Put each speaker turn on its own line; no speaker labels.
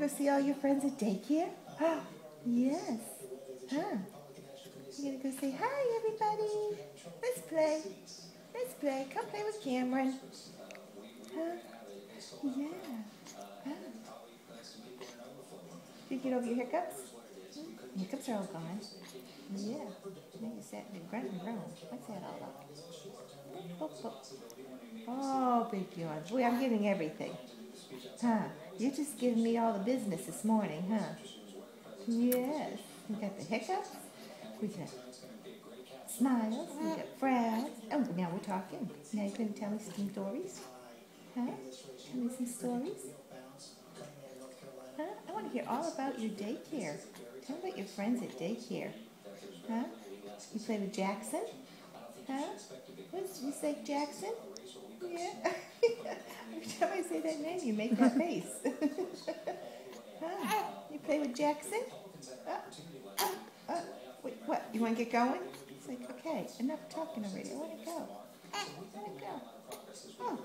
go see all your friends at daycare? Yes. Huh? You're gonna go say, hi, everybody. Let's play. Let's play. Come play with Cameron. Huh? Yeah. Huh? Did you get over your hiccups? Hiccups are all gone. Yeah. Now you sat in the grunt and groan. What's that all about? Boop, boop. Oh, big yawn. Boy, I'm getting everything. Huh? You're just giving me all the business this morning, huh? Yes. We got the hiccups. We got smiles. We got frowns. Oh, now we're talking. Now you can tell me some stories. Huh? Tell me some stories. Huh? I want to hear all about your daycare. Tell me about your friends at daycare. Huh? You play with Jackson? Huh? What did you say, Jackson? Yeah. Every time I say that name, you make that face. Huh? You play with Jackson? Wait, what? You want to get going? It's like, okay, enough talking already. I want to go. I want to go. Oh.